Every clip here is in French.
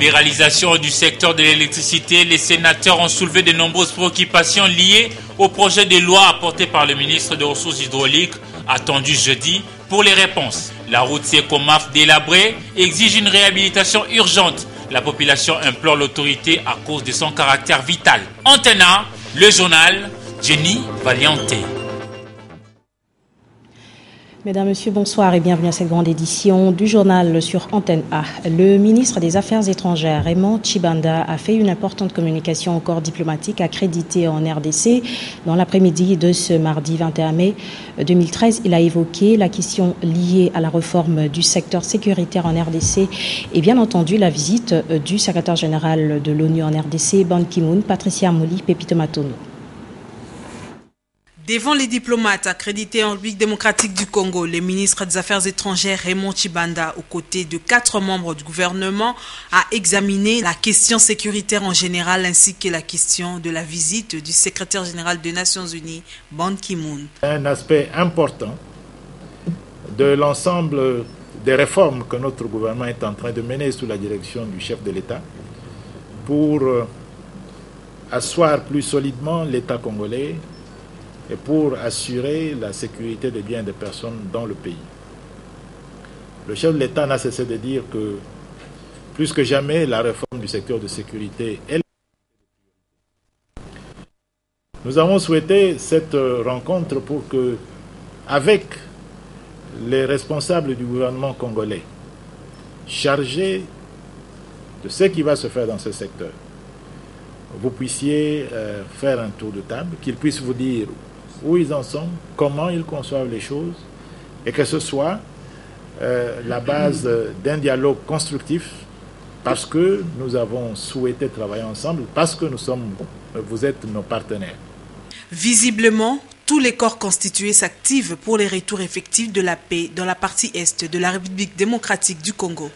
libéralisation du secteur de l'électricité, les sénateurs ont soulevé de nombreuses préoccupations liées au projet de loi apporté par le ministre des Ressources hydrauliques, attendu jeudi, pour les réponses. La route Sekomaf délabrée exige une réhabilitation urgente. La population implore l'autorité à cause de son caractère vital. Antenne A, le journal, Jenny Valiante. Mesdames, Messieurs, bonsoir et bienvenue à cette grande édition du journal sur Antenne A. Le ministre des Affaires étrangères, Raymond Tshibanda, a fait une importante communication au corps diplomatique accrédité en RDC. Dans l'après-midi de ce mardi 21 mai 2013, il a évoqué la question liée à la réforme du secteur sécuritaire en RDC et bien entendu la visite du secrétaire général de l'ONU en RDC, Ban Ki-moon, Patricia Mouli, Pépito Matono. Devant les diplomates accrédités en République démocratique du Congo, le ministre des Affaires étrangères Raymond Tshibanda, aux côtés de 4 membres du gouvernement, a examiné la question sécuritaire en général ainsi que la question de la visite du secrétaire général des Nations Unies, Ban Ki-moon. Un aspect important de l'ensemble des réformes que notre gouvernement est en train de mener sous la direction du chef de l'État pour asseoir plus solidement l'État congolais et pour assurer la sécurité des biens des personnes dans le pays. Le chef de l'État n'a cessé de dire que, plus que jamais, la réforme du secteur de sécurité est... Nous avons souhaité cette rencontre pour que, avec les responsables du gouvernement congolais, chargés de ce qui va se faire dans ce secteur, vous puissiez faire un tour de table, qu'ils puissent vous dire où ils en sont, comment ils conçoivent les choses, et que ce soit la base d'un dialogue constructif, parce que nous avons souhaité travailler ensemble, parce que vous êtes nos partenaires. Visiblement, tous les corps constitués s'activent pour les retours effectifs de la paix dans la partie est de la République démocratique du Congo.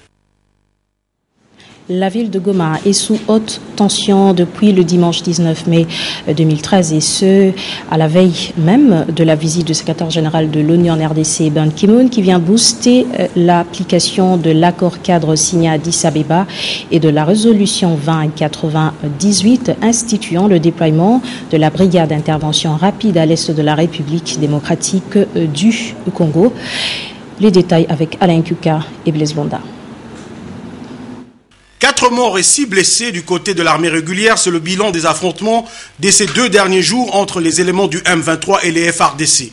La ville de Goma est sous haute tension depuis le dimanche 19 mai 2013 et ce, à la veille même de la visite du secrétaire général de l'ONU en RDC, Ban Ki-moon, qui vient booster l'application de l'accord cadre signé à Addis Abeba et de la résolution 2098 instituant le déploiement de la brigade d'intervention rapide à l'est de la République démocratique du Congo. Les détails avec Alain Kuka et Blaise Bonda. 4 morts et 6 blessés du côté de l'armée régulière, c'est le bilan des affrontements de ces 2 derniers jours entre les éléments du M23 et les FARDC.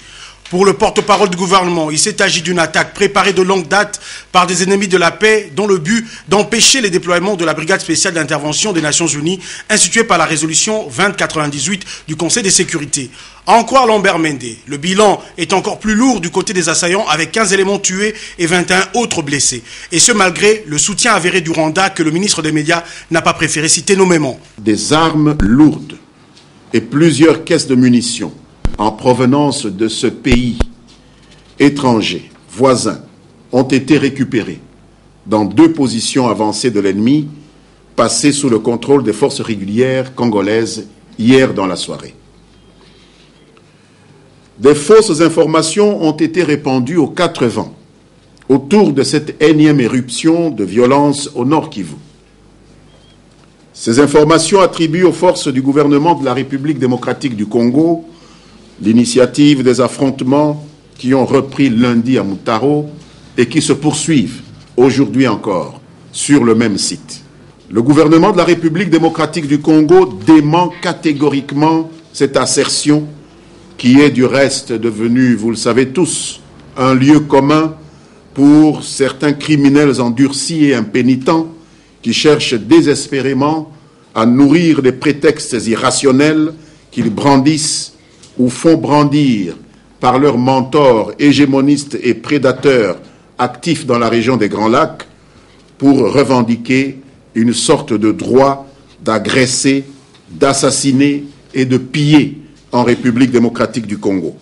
Pour le porte-parole du gouvernement, il s'est agi d'une attaque préparée de longue date par des ennemis de la paix dont le but d'empêcher les déploiements de la brigade spéciale d'intervention des Nations Unies instituée par la résolution 2098 du Conseil de sécurité. À en croire Lambert Mende, le bilan est encore plus lourd du côté des assaillants avec 15 éléments tués et 21 autres blessés. Et ce malgré le soutien avéré du Rwanda que le ministre des Médias n'a pas préféré citer nommément. Des armes lourdes et plusieurs caisses de munitions en provenance de ce pays étranger, voisin, ont été récupérés dans 2 positions avancées de l'ennemi, passées sous le contrôle des forces régulières congolaises hier dans la soirée. Des fausses informations ont été répandues aux 4 vents autour de cette énième éruption de violence au Nord Kivu. Ces informations attribuent aux forces du gouvernement de la République démocratique du Congo l'initiative des affrontements qui ont repris lundi à Mutaro et qui se poursuivent aujourd'hui encore sur le même site. Le gouvernement de la République démocratique du Congo dément catégoriquement cette assertion qui est du reste devenue, vous le savez tous, un lieu commun pour certains criminels endurcis et impénitents qui cherchent désespérément à nourrir des prétextes irrationnels qu'ils brandissent ou font brandir par leurs mentors hégémonistes et prédateurs actifs dans la région des Grands Lacs pour revendiquer une sorte de droit d'agresser, d'assassiner et de piller en République démocratique du Congo.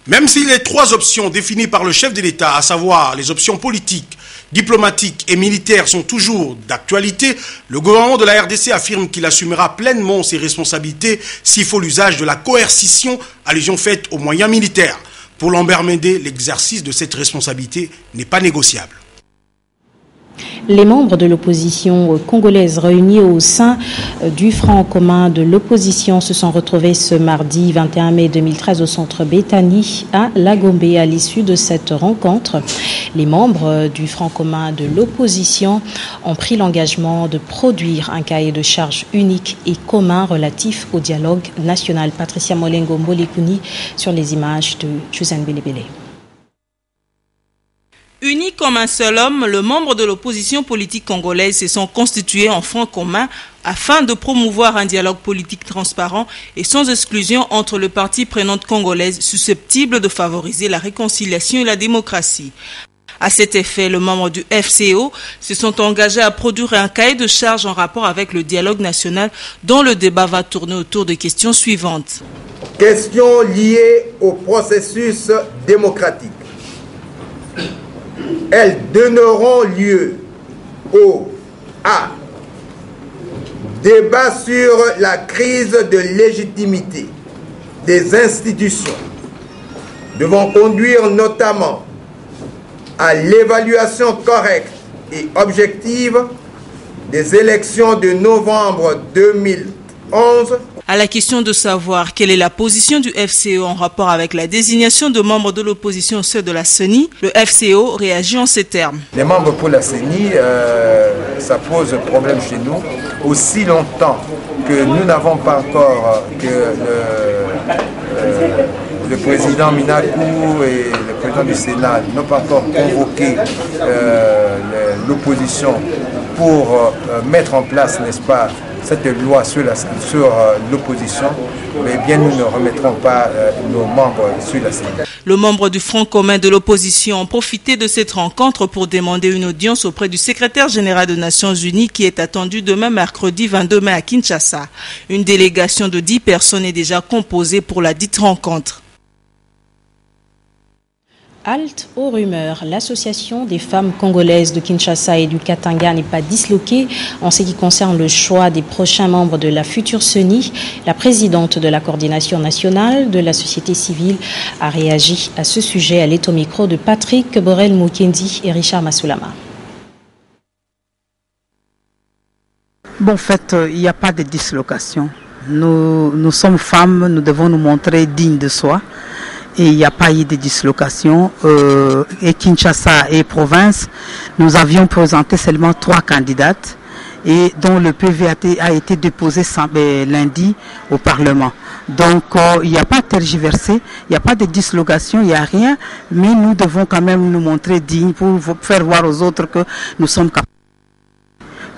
Même si les 3 options définies par le chef de l'État, à savoir les options politiques, diplomatiques et militaires sont toujours d'actualité, le gouvernement de la RDC affirme qu'il assumera pleinement ses responsabilités s'il faut l'usage de la coercition, allusion faite aux moyens militaires. Pour Lambert Mende, l'exercice de cette responsabilité n'est pas négociable. Les membres de l'opposition congolaise réunis au sein du Front commun de l'opposition se sont retrouvés ce mardi 21 mai 2013 au centre Béthanie à Lagombe. À l'issue de cette rencontre, les membres du Front commun de l'opposition ont pris l'engagement de produire un cahier de charges unique et commun relatif au dialogue national. Patricia Molengo Mbolekuni sur les images de Josène Belebele. Unis comme un seul homme, les membres de l'opposition politique congolaise se sont constitués en front commun afin de promouvoir un dialogue politique transparent et sans exclusion entre les parties prenantes congolaises susceptibles de favoriser la réconciliation et la démocratie. À cet effet, les membres du FCO se sont engagés à produire un cahier de charges en rapport avec le dialogue national dont le débat va tourner autour des questions suivantes. Questions liées au processus démocratique. Elles donneront lieu au A. Débat sur la crise de légitimité des institutions devant conduire notamment à l'évaluation correcte et objective des élections de novembre 2011. À la question de savoir quelle est la position du FCO en rapport avec la désignation de membres de l'opposition au sein de la CENI, le FCO réagit en ces termes. Les membres pour la CENI, ça pose problème chez nous. Aussi longtemps que nous n'avons pas encore, que le président Minakou et le président du Sénat n'ont pas encore convoqué l'opposition pour mettre en place, n'est-ce pas, cette loi sur l'opposition, mais bien nous ne remettrons pas nos membres sur la CENI. Le membre du Front commun de l'opposition ont profité de cette rencontre pour demander une audience auprès du secrétaire général des Nations Unies qui est attendu demain mercredi 22 mai à Kinshasa. Une délégation de 10 personnes est déjà composée pour la dite rencontre. Halte aux rumeurs, l'association des femmes congolaises de Kinshasa et du Katanga n'est pas disloquée en ce qui concerne le choix des prochains membres de la future CENI. La présidente de la coordination nationale de la société civile a réagi à ce sujet. Elle est au micro de Patrick Borel Mukendi et Richard Masoulama. Bon, en fait, il n'y a pas de dislocation. Nous sommes femmes, nous devons nous montrer dignes de soi. Et il n'y a pas eu de dislocation. Et Kinshasa et province, nous avions présenté seulement 3 candidates et dont le PV a été déposé lundi au Parlement. Donc il n'y a pas de tergiversé, il n'y a pas de dislocation, il n'y a rien, mais nous devons quand même nous montrer dignes pour faire voir aux autres que nous sommes capables.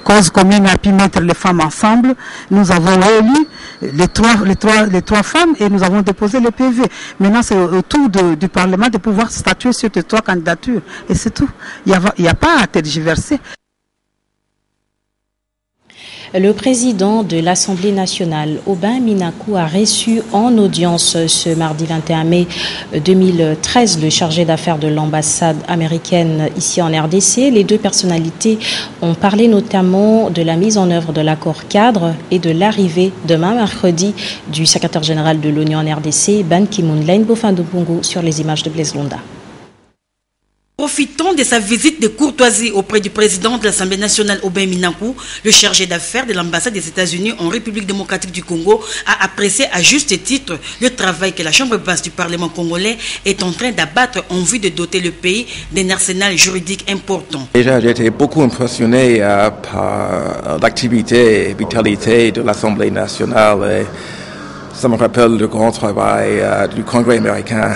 Cause commune a pu mettre les femmes ensemble. Nous avons élu les trois femmes et nous avons déposé le PV. Maintenant, c'est au tour du Parlement de pouvoir statuer sur les 3 candidatures. Et c'est tout. Il n'y a pas à tergiverser. Le président de l'Assemblée nationale, Aubin Minakou, a reçu en audience ce mardi 21 mai 2013 le chargé d'affaires de l'ambassade américaine ici en RDC. Les 2 personnalités ont parlé notamment de la mise en œuvre de l'accord cadre et de l'arrivée demain mercredi du secrétaire général de l'ONU en RDC, Ban Ki-moon. Laine Bofandobongo sur les images de Blaise Londa. Profitant de sa visite de courtoisie auprès du président de l'Assemblée nationale, Aubin Minakou, le chargé d'affaires de l'ambassade des États-Unis en République démocratique du Congo a apprécié à juste titre le travail que la Chambre basse du Parlement congolais est en train d'abattre en vue de doter le pays d'un arsenal juridique important. Déjà, j'ai été beaucoup impressionné par l'activité et vitalité de l'Assemblée nationale. Et ça me rappelle le grand travail du Congrès américain.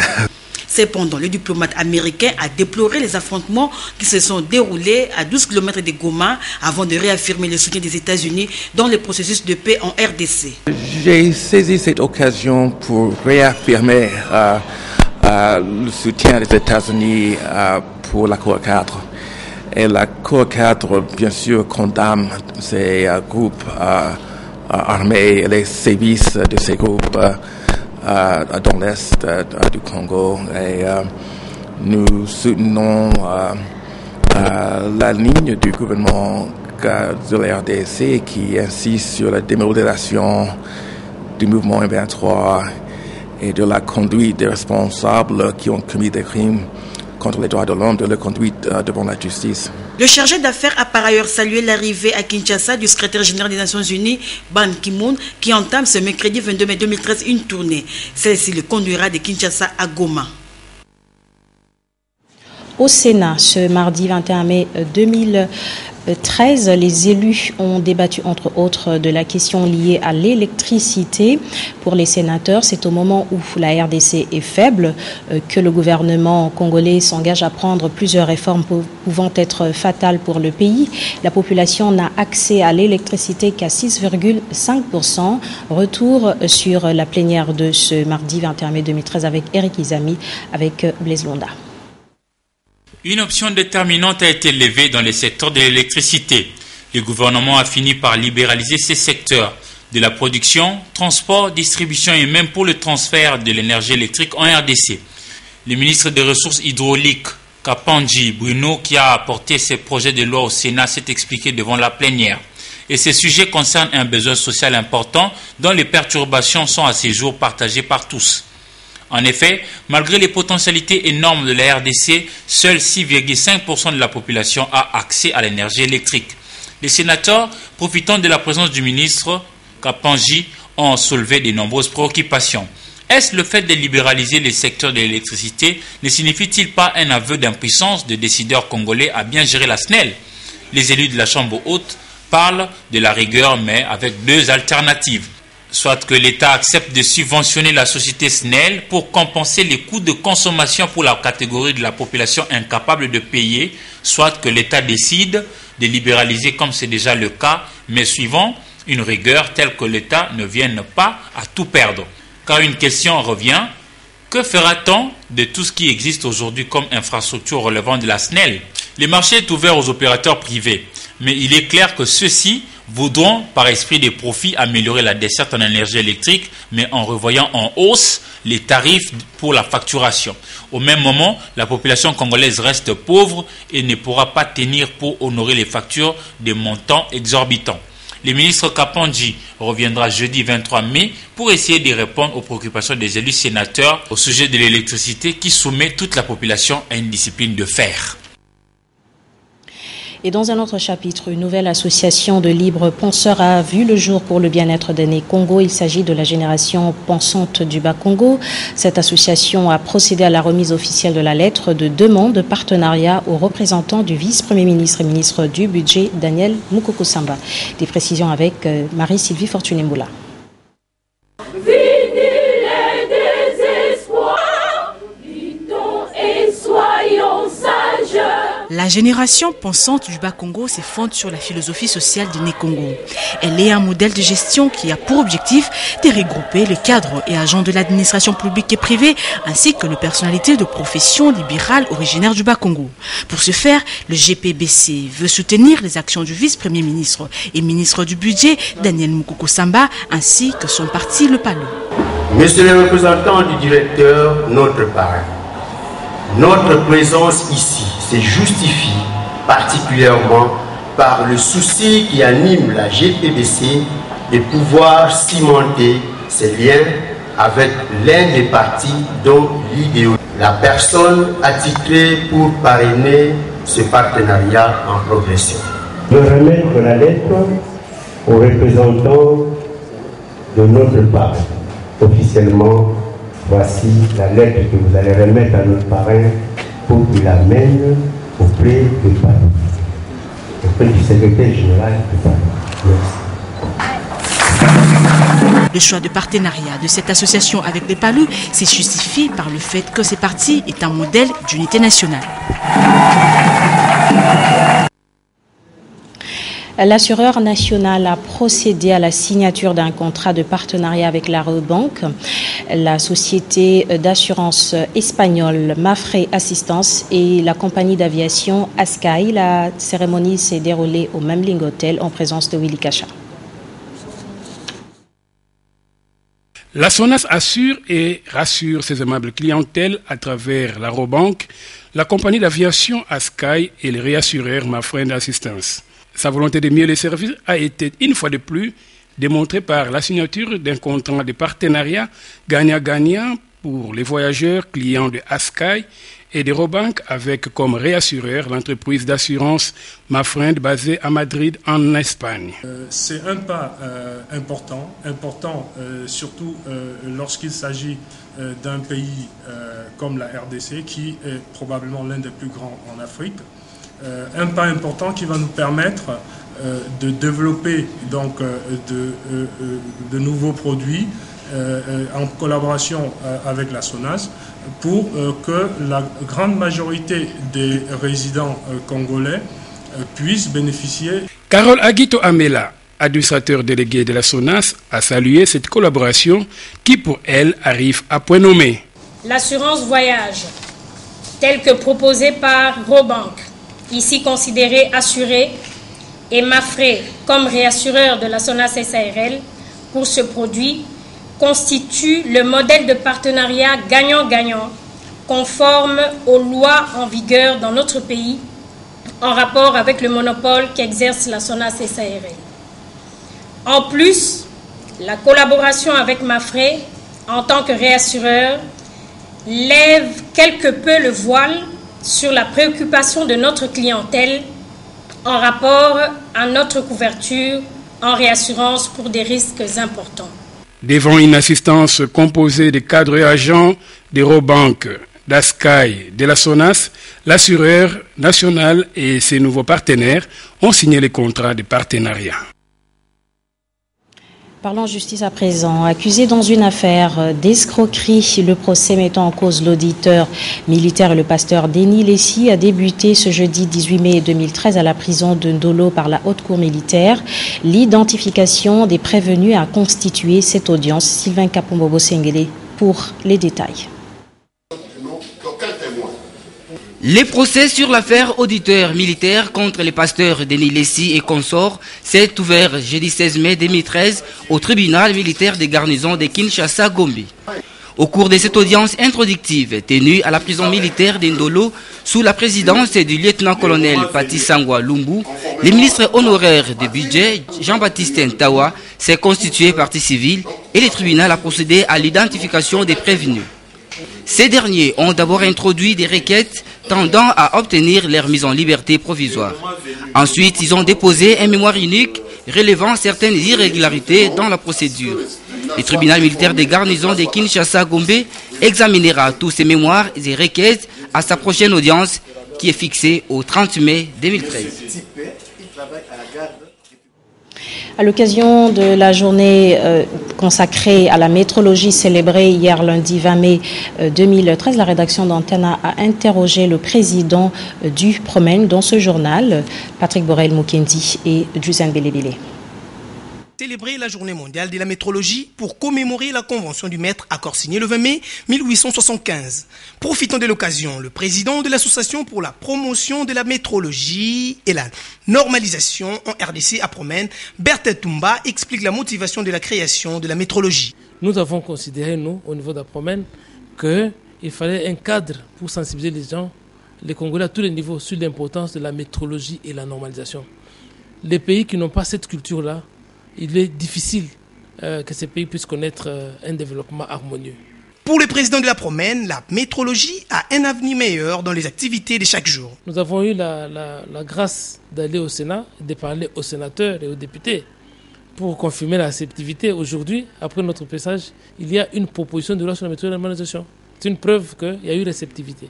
Cependant, le diplomate américain a déploré les affrontements qui se sont déroulés à 12 km de Goma avant de réaffirmer le soutien des États-Unis dans le processus de paix en RDC. J'ai saisi cette occasion pour réaffirmer le soutien des États-Unis pour l'accord cadre. Et l'accord cadre, bien sûr, condamne ces groupes armés et les sévices de ces groupes dans l'Est du Congo et nous soutenons la ligne du gouvernement de la RDC qui insiste sur la démodération du mouvement M23 et de la conduite des responsables qui ont commis des crimes contre les droits de l'homme, de la conduite devant la justice. Le chargé d'affaires a par ailleurs salué l'arrivée à Kinshasa du secrétaire général des Nations Unies, Ban Ki-moon, qui entame ce mercredi 22 mai 2013 une tournée. Celle-ci le conduira de Kinshasa à Goma. Au Sénat, ce mardi 21 mai 2013, les élus ont débattu entre autres de la question liée à l'électricité. Pour les sénateurs, c'est au moment où la RDC est faible que le gouvernement congolais s'engage à prendre plusieurs réformes pouvant être fatales pour le pays. La population n'a accès à l'électricité qu'à 6,5%. Retour sur la plénière de ce mardi 21 mai 2013 avec Eric Izami, avec Blaise Londa. Une option déterminante a été levée dans les secteurs de l'électricité. Le gouvernement a fini par libéraliser ces secteurs de la production, transport, distribution et même pour le transfert de l'énergie électrique en RDC. Le ministre des Ressources hydrauliques, Kapanji Bruno, qui a apporté ces projets de loi au Sénat, s'est expliqué devant la plénière. Et ces sujets concernent un besoin social important dont les perturbations sont à ce jour partagées par tous. En effet, malgré les potentialités énormes de la RDC, seuls 6,5% de la population a accès à l'énergie électrique. Les sénateurs, profitant de la présence du ministre Kapanji, ont soulevé de nombreuses préoccupations. Est-ce le fait de libéraliser les secteurs de l'électricité ne signifie-t-il pas un aveu d'impuissance de décideurs congolais à bien gérer la SNEL? Les élus de la Chambre haute parlent de la rigueur, mais avec deux alternatives. Soit que l'État accepte de subventionner la société SNEL pour compenser les coûts de consommation pour la catégorie de la population incapable de payer, soit que l'État décide de libéraliser comme c'est déjà le cas, mais suivant une rigueur telle que l'État ne vienne pas à tout perdre. Car une question revient, que fera-t-on de tout ce qui existe aujourd'hui comme infrastructure relevant de la SNEL? Le marché est ouvert aux opérateurs privés, mais il est clair que ceux-ci voudront, par esprit de profit, améliorer la desserte en énergie électrique, mais en revoyant en hausse les tarifs pour la facturation. Au même moment, la population congolaise reste pauvre et ne pourra pas tenir pour honorer les factures de montants exorbitants. Le ministre Kapanji reviendra jeudi 23 mai pour essayer de répondre aux préoccupations des élus sénateurs au sujet de l'électricité qui soumet toute la population à une discipline de fer. Et dans un autre chapitre, une nouvelle association de libres penseurs a vu le jour pour le bien-être des Né-Congo. Il s'agit de la génération pensante du Bas-Congo. Cette association a procédé à la remise officielle de la lettre de demande de partenariat aux représentants du vice-premier ministre et ministre du budget, Daniel Mukoko-Samba. Des précisions avec Marie-Sylvie Fortuné-Moula. La génération pensante du Bas-Congo se fonde sur la philosophie sociale du Né-Congo. Elle est un modèle de gestion qui a pour objectif de regrouper les cadres et agents de l'administration publique et privée, ainsi que les personnalités de profession libérale originaires du Bas-Congo. Pour ce faire, le GPBC veut soutenir les actions du vice-premier ministre et ministre du budget, Daniel Mukoko-Samba, ainsi que son parti, le PALU. Monsieur le représentant du directeur, notre parrain, notre présence ici se justifie particulièrement par le souci qui anime la GPBC de pouvoir cimenter ses liens avec l'un des partis dont l'idéologie. La personne attitrée pour parrainer ce partenariat en progression. Je vais remettre la lettre aux représentants de notre parrain. Officiellement, voici la lettre que vous allez remettre à notre parrain pour qu'il l'amène auprès du PALU, auprès du secrétaire général du PALU. Merci. Le choix de partenariat de cette association avec les PALU se justifie par le fait que ce parti est un modèle d'unité nationale. L'assureur national a procédé à la signature d'un contrat de partenariat avec la Rabobank, la société d'assurance espagnole Mafre Assistance et la compagnie d'aviation Askai. La cérémonie s'est déroulée au Memling Hotel en présence de Willy Kacha. La SONAS assure et rassure ses aimables clientèles à travers la Rabobank, la compagnie d'aviation Askai et les réassureurs Mafre Assistance. Sa volonté de mieux les servir a été une fois de plus démontrée par la signature d'un contrat de partenariat gagnant-gagnant pour les voyageurs clients de Askai et d'Eurobank avec comme réassureur l'entreprise d'assurance Mafrend basée à Madrid en Espagne. C'est un pas important surtout lorsqu'il s'agit d'un pays comme la RDC qui est probablement l'un des plus grands en Afrique. Un pas important qui va nous permettre de développer donc de nouveaux produits en collaboration avec la SONAS pour que la grande majorité des résidents congolais puissent bénéficier. Carole Aguito Amela, administrateur délégué de la SONAS, a salué cette collaboration qui pour elle arrive à point nommé. L'assurance voyage, telle que proposée par Robank, ici considérée assurée, et Mafré comme réassureur de la SONAS SARL pour ce produit, constitue le modèle de partenariat gagnant-gagnant conforme aux lois en vigueur dans notre pays en rapport avec le monopole qu'exerce la SONAS SARL. En plus, la collaboration avec Mafré en tant que réassureur lève quelque peu le voile sur la préoccupation de notre clientèle en rapport à notre couverture en réassurance pour des risques importants. Devant une assistance composée de cadres et agents d'Eurobank, d'Askai, de la SONAS, l'assureur national et ses nouveaux partenaires ont signé les contrats de partenariat. Parlons justice à présent. Accusé dans une affaire d'escroquerie, le procès mettant en cause l'auditeur militaire et le pasteur Denis Lessi a débuté ce jeudi 18 mai 2013 à la prison de Ndolo par la Haute Cour militaire. L'identification des prévenus a constitué cette audience. Sylvain Kapombobo Sengele pour les détails. Les procès sur l'affaire auditeur militaire contre les pasteurs Denis Lessi et consorts s'est ouvert jeudi 16 mai 2013 au tribunal militaire des garnisons de Kinshasa-Gombe. Au cours de cette audience introductive tenue à la prison militaire d'Indolo sous la présidence du lieutenant-colonel Pati Sangwa Lumbu, le ministre honoraire du budget Jean-Baptiste Ntawa s'est constitué partie civile et le tribunal a procédé à l'identification des prévenus. Ces derniers ont d'abord introduit des requêtes tendant à obtenir leur mise en liberté provisoire. Ensuite, ils ont déposé un mémoire unique relevant certaines irrégularités dans la procédure. Le tribunal militaire des garnisons de Kinshasa-Gombe examinera tous ces mémoires et requêtes à sa prochaine audience qui est fixée au 30 mai 2013. À l'occasion de la journée consacrée à la métrologie célébrée hier lundi 20 mai 2013, la rédaction d'Antenne a interrogé le président du Promen dans ce journal, Patrick Borel-Mukendi et Giuseppe Belebele. Célébrer la journée mondiale de la métrologie pour commémorer la convention du maître accord signé le 20 mai 1875. Profitant de l'occasion, le président de l'association pour la promotion de la métrologie et la normalisation en RDC à Promen, Berthe Tumba, explique la motivation de la création de la métrologie. Nous avons considéré, nous, au niveau d'Apromen, qu'il fallait un cadre pour sensibiliser les gens, les Congolais à tous les niveaux, sur l'importance de la métrologie et la normalisation. Les pays qui n'ont pas cette culture-là, il est difficile que ces pays puissent connaître un développement harmonieux. Pour le président de la Promen, la métrologie a un avenir meilleur dans les activités de chaque jour. Nous avons eu la grâce d'aller au Sénat, de parler aux sénateurs et aux députés pour confirmer la réceptivité. Aujourd'hui, après notre passage, il y a une proposition de loi sur la méthode de normalisation. C'est une preuve qu'il y a eu réceptivité.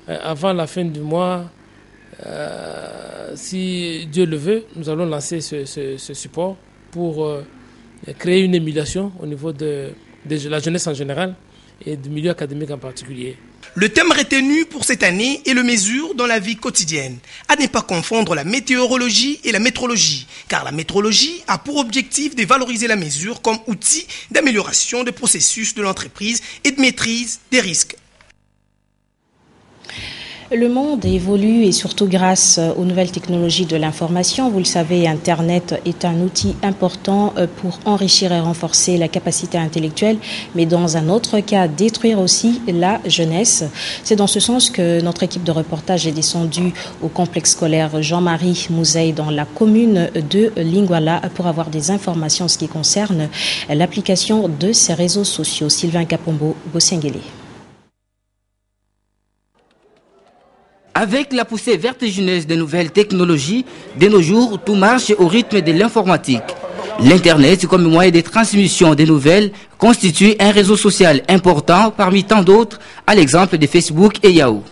Avant la fin du mois, si Dieu le veut, nous allons lancer ce support pour créer une émulation au niveau de la jeunesse en général et du milieu académique en particulier. Le thème retenu pour cette année est le mesure dans la vie quotidienne. À ne pas confondre la météorologie et la métrologie, car la métrologie a pour objectif de valoriser la mesure comme outil d'amélioration des processus de l'entreprise et de maîtrise des risques. Le monde évolue et surtout grâce aux nouvelles technologies de l'information. Vous le savez, Internet est un outil important pour enrichir et renforcer la capacité intellectuelle, mais dans un autre cas, détruire aussi la jeunesse. C'est dans ce sens que notre équipe de reportage est descendue au complexe scolaire Jean-Marie Mouzeil dans la commune de Lingwala pour avoir des informations en ce qui concerne l'application de ces réseaux sociaux. Sylvain Kapombo, Bossengele. Avec la poussée vertigineuse des nouvelles technologies, de nos jours, tout marche au rythme de l'informatique. L'Internet, comme moyen de transmission des nouvelles, constitue un réseau social important parmi tant d'autres, à l'exemple de Facebook et Yahoo.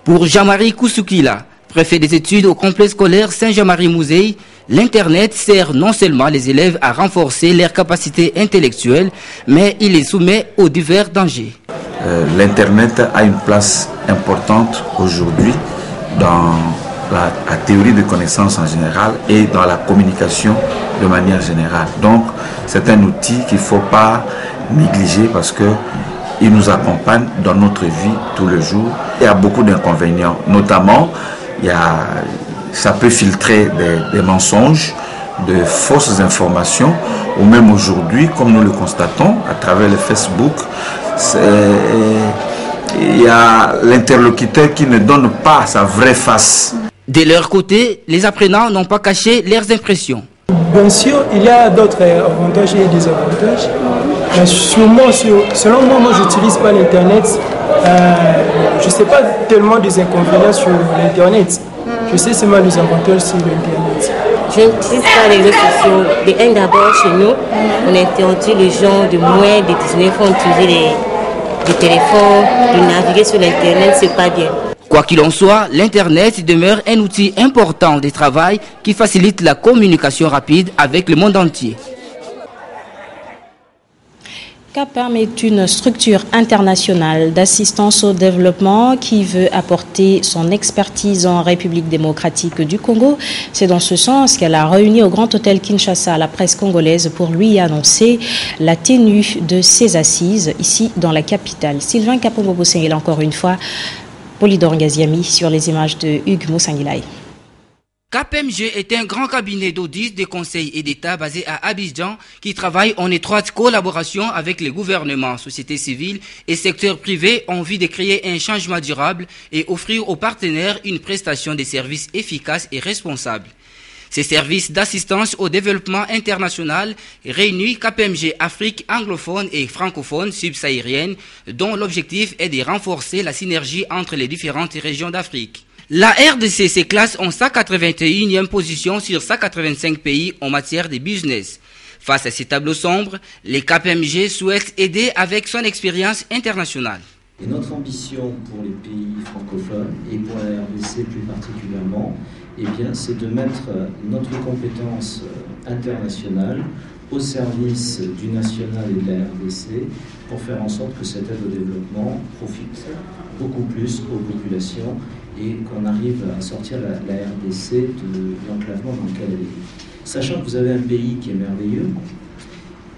Pour Jean-Marie Koussoukila, préfet des études au complexe scolaire Saint-Jean-Marie-Mouzeil, l'Internet sert non seulement les élèves à renforcer leurs capacités intellectuelles, mais il les soumet aux divers dangers. L'Internet a une place importante aujourd'hui dans la théorie de connaissances en général et dans la communication de manière générale. Donc, c'est un outil qu'il ne faut pas négliger parce qu'il nous accompagne dans notre vie tous les jours. Il y a beaucoup d'inconvénients, notamment, ça peut filtrer des mensonges, de fausses informations, ou même aujourd'hui, comme nous le constatons à travers le Facebook, il y a l'interlocuteur qui ne donne pas sa vraie face. De leur côté, les apprenants n'ont pas caché leurs impressions. Bien sûr, il y a d'autres avantages et désavantages. Mais sûrement, selon moi, je n'utilise pas l'Internet. Je ne sais pas tellement des inconvénients sur l'Internet. Je sais seulement les avantages sur l'Internet. Je n'utilise pas les réseaux sociaux. D'abord, chez nous, on interdit les gens de moins de 19 ans d'utiliser les téléphones, de naviguer sur l'Internet, c'est pas bien. Quoi qu'il en soit, l'Internet demeure un outil important de travail qui facilite la communication rapide avec le monde entier. CAPAM est une structure internationale d'assistance au développement qui veut apporter son expertise en République démocratique du Congo. C'est dans ce sens qu'elle a réuni au Grand Hôtel Kinshasa la presse congolaise pour lui annoncer la tenue de ses assises ici dans la capitale. Sylvain Kapombo-Bossengele encore une fois, Polydor Ngaziami sur les images de Hugues Moussangilay. KPMG est un grand cabinet d'audit, de conseil et d'État basé à Abidjan qui travaille en étroite collaboration avec les gouvernements, sociétés civiles et secteurs privés en vue de créer un changement durable et offrir aux partenaires une prestation de services efficace et responsable. Ces services d'assistance au développement international réunissent KPMG Afrique anglophone et francophone subsaharienne dont l'objectif est de renforcer la synergie entre les différentes régions d'Afrique. La RDC se classe en 181e position sur 185 pays en matière de business. Face à ces tableaux sombres, les KPMG souhaitent aider avec son expérience internationale. Et notre ambition pour les pays francophones et pour la RDC plus particulièrement, c'est de mettre notre compétence internationale au service du national et de la RDC pour faire en sorte que cette aide au développement profite beaucoup plus aux populations et qu'on arrive à sortir la RDC de l'enclavement dans lequel elle est. Sachant que vous avez un pays qui est merveilleux,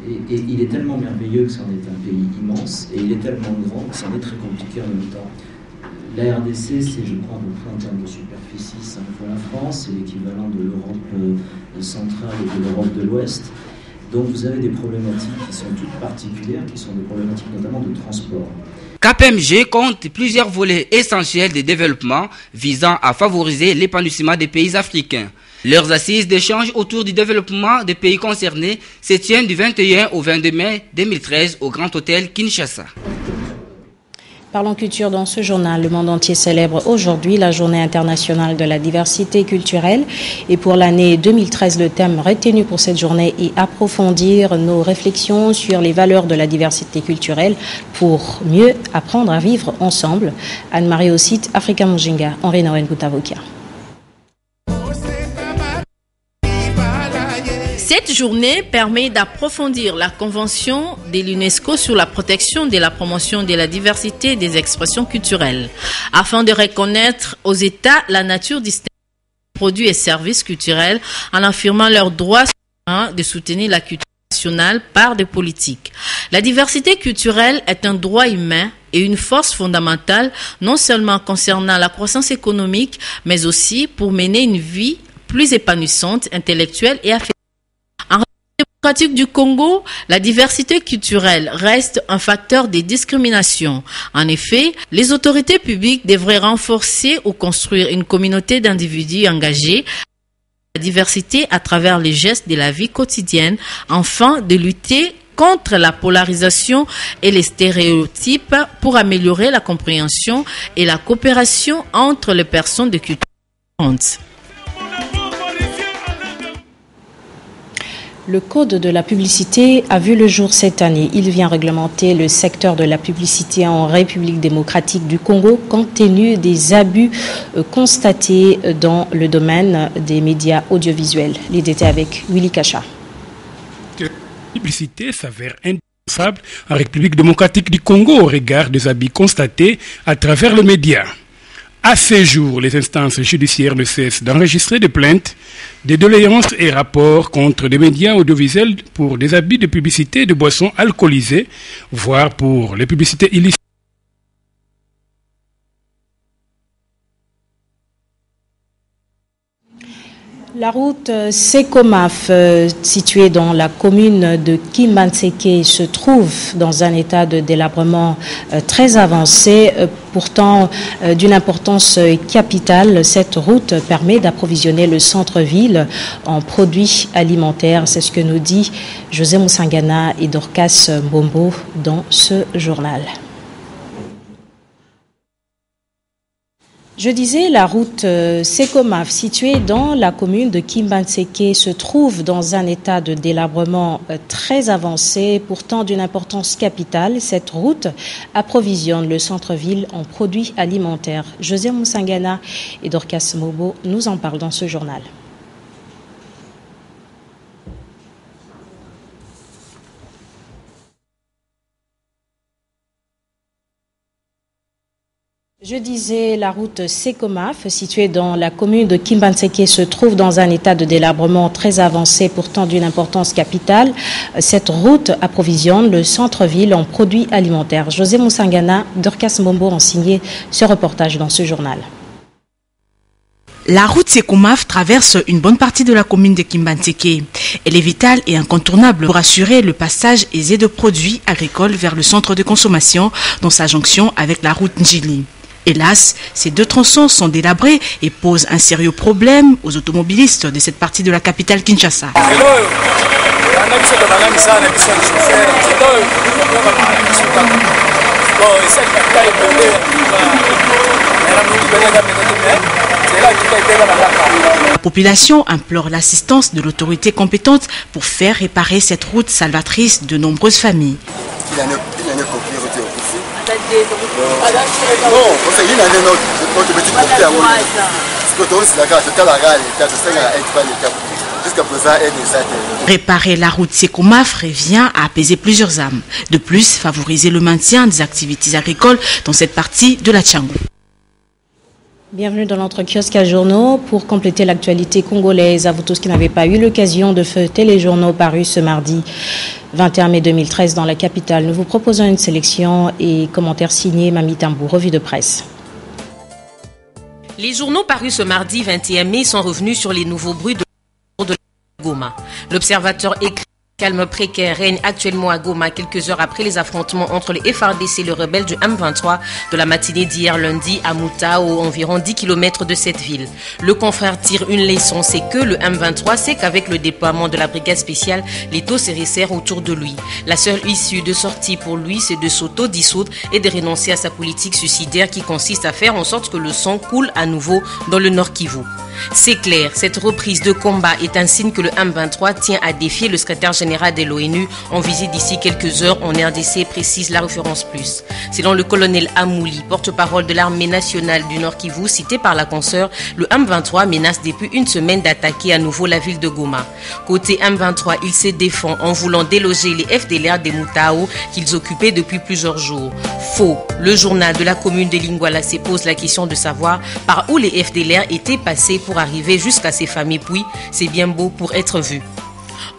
et il est tellement merveilleux que c'en est un pays immense, et il est tellement grand que c'en est très compliqué en même temps. La RDC, c'est, je crois, à peu près en termes de superficie, 5 fois la France, c'est l'équivalent de l'Europe centrale et de l'Europe de l'Ouest. Donc vous avez des problématiques qui sont toutes particulières, qui sont des problématiques notamment de transport. KPMG compte plusieurs volets essentiels de développement visant à favoriser l'épanouissement des pays africains. Leurs assises d'échange autour du développement des pays concernés se tiennent du 21 au 22 mai 2013 au Grand Hôtel Kinshasa. Parlons culture dans ce journal. Le monde entier célèbre aujourd'hui la Journée internationale de la diversité culturelle. Et pour l'année 2013, le thème retenu pour cette journée est approfondir nos réflexions sur les valeurs de la diversité culturelle pour mieux apprendre à vivre ensemble. Anne-Marie Ossite, Africa Mujinga, Henri Noël Goutavokia. Cette journée permet d'approfondir la Convention de l'UNESCO sur la protection et la promotion de la diversité des expressions culturelles, afin de reconnaître aux États la nature distincte des produits et services culturels en affirmant leur droit de soutenir la culture national par des politiques. La diversité culturelle est un droit humain et une force fondamentale, non seulement concernant la croissance économique, mais aussi pour mener une vie plus épanouissante, intellectuelle et affective. En République démocratique du Congo, la diversité culturelle reste un facteur de discrimination. En effet, les autorités publiques devraient renforcer ou construire une communauté d'individus engagés la diversité à travers les gestes de la vie quotidienne, afin de lutter contre la polarisation et les stéréotypes pour améliorer la compréhension et la coopération entre les personnes de cultures différentes. Le Code de la publicité a vu le jour cette année. Il vient réglementer le secteur de la publicité en République démocratique du Congo compte tenu des abus constatés dans le domaine des médias audiovisuels. Les détails avec Willy Kacha. La publicité s'avère indispensable en République démocratique du Congo au regard des abus constatés à travers les médias. À ce jour, les instances judiciaires ne cessent d'enregistrer des plaintes, des doléances et rapports contre des médias audiovisuels pour des abus de publicité de boissons alcoolisées, voire pour les publicités illicites. La route Sekomaf, située dans la commune de Kimbanseke, se trouve dans un état de délabrement très avancé, pourtant d'une importance capitale. Cette route permet d'approvisionner le centre-ville en produits alimentaires. C'est ce que nous dit José Moussangana et Dorcas Mbombo dans ce journal. Je disais, la route Sekomaf, située dans la commune de Kimbanseke, se trouve dans un état de délabrement très avancé, pourtant d'une importance capitale. Cette route approvisionne le centre-ville en produits alimentaires. José Moussangana et Dorcas Mobo nous en parlent dans ce journal. Je disais, la route Sekomaf, située dans la commune de Kimbanseke, se trouve dans un état de délabrement très avancé, pourtant d'une importance capitale. Cette route approvisionne le centre-ville en produits alimentaires. José Moussangana, Dorcas Mbombo ont signé ce reportage dans ce journal. La route Sekomaf traverse une bonne partie de la commune de Kimbanseke. Elle est vitale et incontournable pour assurer le passage aisé de produits agricoles vers le centre de consommation dans sa jonction avec la route Njili. Hélas, ces deux tronçons sont délabrés et posent un sérieux problème aux automobilistes de cette partie de la capitale Kinshasa. La population implore l'assistance de l'autorité compétente pour faire réparer cette route salvatrice de nombreuses familles. Réparer la route Sekomaf revient à apaiser plusieurs âmes. De plus, favoriser le maintien des activités agricoles dans cette partie de la Tchangou. Bienvenue dans notre kiosque à journaux pour compléter l'actualité congolaise. À vous tous qui n'avez pas eu l'occasion de feuilleter les journaux parus ce mardi 21 mai 2013 dans la capitale, nous vous proposons une sélection et commentaires signés Mami Tambou, revue de presse. Les journaux parus ce mardi 21 mai sont revenus sur les nouveaux bruits de Goma. L'Observateur écrit: calme précaire règne actuellement à Goma quelques heures après les affrontements entre les FARDC et le rebelle du M23 de la matinée d'hier lundi à Moutao, environ 10 km de cette ville. Le confrère tire une leçon, c'est que le M23 sait qu'avec le déploiement de la brigade spéciale, les taux se resserrent autour de lui. La seule issue de sortie pour lui, c'est de s'auto-dissoudre et de renoncer à sa politique suicidaire qui consiste à faire en sorte que le sang coule à nouveau dans le Nord Kivu. C'est clair, cette reprise de combat est un signe que le M23 tient à défier le secrétaire général de l'ONU en visite d'ici quelques heures en RDC, précise la référence plus. Selon le colonel Amouli, porte-parole de l'armée nationale du Nord Kivu, cité par la consoeur, le M23 menace depuis une semaine d'attaquer à nouveau la ville de Goma. Côté M23, il se défend en voulant déloger les FDLR des Moutao qu'ils occupaient depuis plusieurs jours. Faux. Le journal de la commune de Lingwala se pose la question de savoir par où les FDLR étaient passés pour arriver jusqu'à ces familles, puis c'est bien beau pour être vu.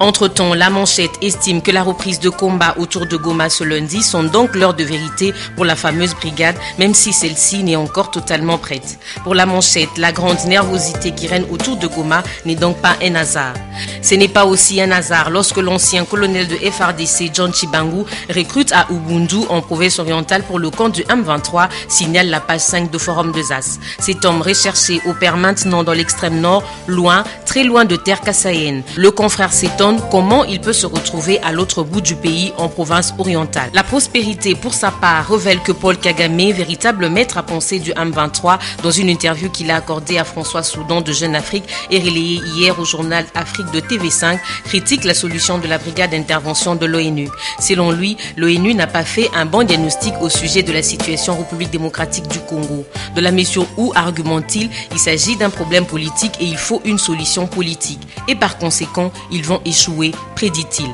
Entre-temps, la Manchette estime que la reprise de combat autour de Goma ce lundi sont donc l'heure de vérité pour la fameuse brigade, même si celle-ci n'est encore totalement prête. Pour la Manchette, la grande nervosité qui règne autour de Goma n'est donc pas un hasard. Ce n'est pas aussi un hasard lorsque l'ancien colonel de FRDC, John Chibangu, recrute à Ubundu en province orientale pour le camp du M23, signale la page 5 de Forum de Zas. Cet homme recherché opère maintenant dans l'extrême nord, loin, très loin de terre kassaïenne. Le confrère s'étonne comment il peut se retrouver à l'autre bout du pays en province orientale. La prospérité, pour sa part, révèle que Paul Kagame, véritable maître à penser du M23, dans une interview qu'il a accordée à François Soudan de Jeune Afrique et relayée hier au journal Afrique de TV5, critique la solution de la brigade d'intervention de l'ONU. Selon lui, l'ONU n'a pas fait un bon diagnostic au sujet de la situation en République démocratique du Congo. De la mesure où, argumente-t-il, il s'agit d'un problème politique et il faut une solution politique. Et par conséquent, ils vont échouer, prédit-il.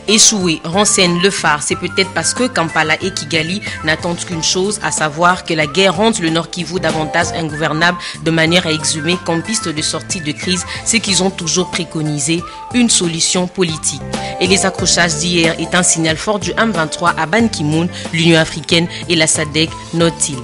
Échouer, renseigne le phare, c'est peut-être parce que Kampala et Kigali n'attendent qu'une chose, à savoir que la guerre rende le Nord Kivu davantage ingouvernable de manière à exhumer comme piste de sortie de crise ce qu'ils ont toujours préconisé, une solution politique. Et les accrochages d'hier est un signal fort du M23 à Ban Ki-moon, l'Union africaine et la SADC, note-t-il.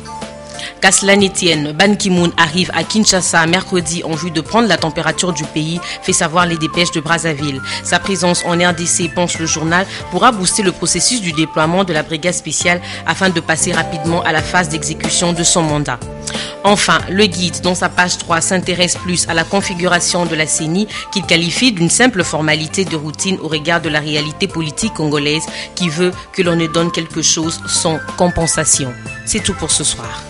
Qu'à cela ne tienne, Ban Ki-moon arrive à Kinshasa mercredi en vue de prendre la température du pays, fait savoir les dépêches de Brazzaville. Sa présence en RDC, pense le journal, pourra booster le processus du déploiement de la brigade spéciale afin de passer rapidement à la phase d'exécution de son mandat. Enfin, le guide, dans sa page 3, s'intéresse plus à la configuration de la CENI qu'il qualifie d'une simple formalité de routine au regard de la réalité politique congolaise qui veut que l'on ne donne quelque chose sans compensation. C'est tout pour ce soir.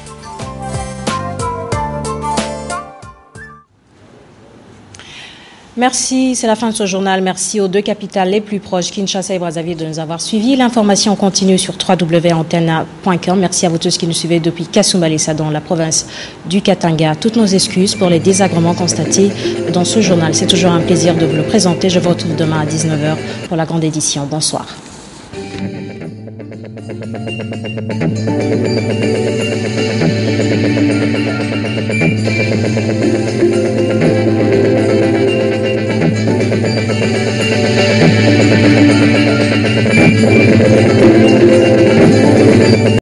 Merci, c'est la fin de ce journal. Merci aux deux capitales les plus proches, Kinshasa et Brazzaville, de nous avoir suivis. L'information continue sur www.antena.com. Merci à vous tous qui nous suivez depuis Kasumbalesa dans la province du Katanga. Toutes nos excuses pour les désagréments constatés dans ce journal. C'est toujours un plaisir de vous le présenter. Je vous retrouve demain à 19h pour la grande édition. Bonsoir.